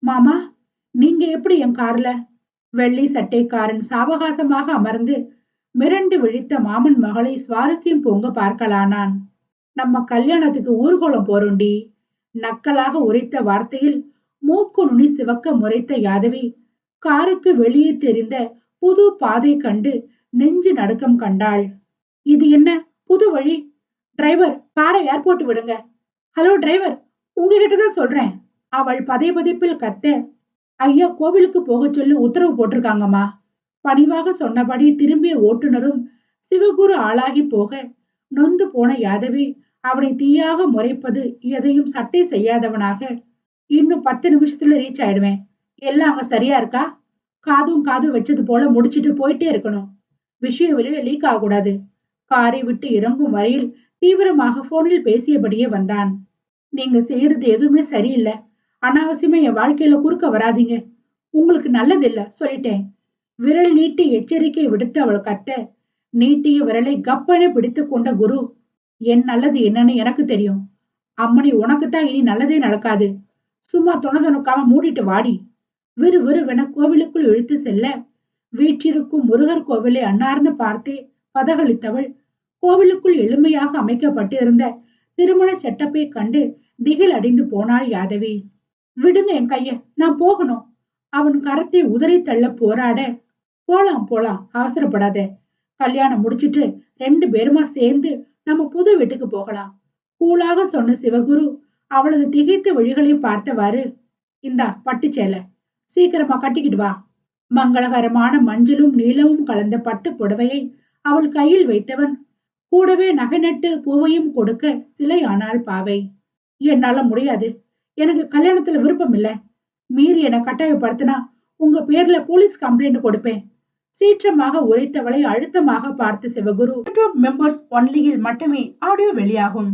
மாமா, நீங்க எப்படி என் கார்ல? வெள்ளி சட்டைக்காரன் சாவகாசமாக அமர்ந்து மிரண்டு விழித்த மாமன் மகளை சுவாரஸ்யம் பொங்க பார்க்கலானான். நம்ம கல்யாணத்துக்கு ஊர்கோலம் போறோண்டி. நக்கலாக உரைத்த வார்த்தையில் மூக்கு நுனி சிவக்க முறைத்த யாதவி காருக்கு வெளியே தெரிந்த புது பாதை கண்டு நெஞ்சு நடுக்கம் கண்டாள். இது என்ன புது வழி? டிரைவர், காரை ஏர்போர்ட் விடுங்க. ஹலோ டிரைவர், உங்ககிட்டதான் சொல்றேன். அவள் பதைபதைப்பில் கத்த, ஐயா கோவிலுக்கு போக சொல்லி உத்தரவு போட்டிருக்காங்கம்மா. பணிவாக சொன்னபடி திரும்பிய ஓட்டுநரும் சிவகுரு ஆளாகி போக நொந்து போன யாதவி அவனை தீயாக முறைப்பது எதையும் சட்டை செய்யாதவனாக, இன்னும் 10 நிமிஷத்துல ரீச் ஆயிடுவேன். எல்லாம் அங்க சரியா இருக்கா? காதும் வச்சது போல முடிச்சிட்டு போயிட்டே இருக்கணும். விஷயம் வெளியில லீக் ஆகக்கூடாது. காரை விட்டு இறங்கும் வரையில் தீவிரமாக போனில் பேசியபடியே வந்தான். நீங்க செய்யறது எதுவுமே சரியில்லை. அனாவசியமா என் வாழ்க்கையில குறுக்க வராதீங்க. உங்களுக்கு நல்லது இல்ல சொல்லிட்டேன். விரல் நீட்டி எச்சரிக்கை விடுத்து அவள் கத்த, நீட்டிய விரலை கப்பென பிடித்து கொண்ட குரு, என் நல்லது என்னன்னு எனக்கு தெரியும். அம்மனி, உனக்குத்தான் இனி நல்லதே நடக்காது. சும்மா துணதுணுக்காம மூடிட்டு வாடி. விறுவிறுவென கோவிலுக்குள் இழுத்து செல்ல, வீற்றிருக்கும் முருகர் கோவிலை அன்னார்ந்து பார்த்தே பதகளித்தவள் கோவிலுக்குள் எளிமையாக அமைக்கப்பட்டிருந்த திருமண செட்டப்பை கண்டு திகில் அடைந்து போனாள் யாதவி. விடுங்க என் கைய, நான் போகணும். அவன் கரத்தை உதறி தள்ள போராட, போலாம் அவசரப்படாத. கல்யாணம் முடிச்சிட்டு 2 பேருமா சேர்ந்து நம்ம புது வீட்டுக்கு போகலாம். கூலாக சொன்ன சிவகுரு அவளது திகைத்த வழிகளை பார்த்தவாறு, இந்தா பட்டு சேலை, சீக்கிரமா கட்டிக்கிட்டு வா. மங்களகரமான மஞ்சளும் நீளமும் கலந்த பட்டு புடவையை அவள் கையில் வைத்தவன் கூடவே நகை நட்டு பூவையும் கொடுக்க சிலையானாள் பாவை. என்னால முடியாது. எனக்கு கல்யாணத்துல விருப்பம் இல்ல. மீறி என கட்டாயப்படுத்தினா உங்க பேர்ல போலீஸ் கம்ப்ளைண்ட் கொடுப்பேன். சீற்றமாக உரைத்தவளை அழுத்தமாக பார்த்த சிவகுரு, யூடியூப் மெம்பர்ஸ் ஒன்லியில் மட்டுமே ஆடியோ வெளியாகும்.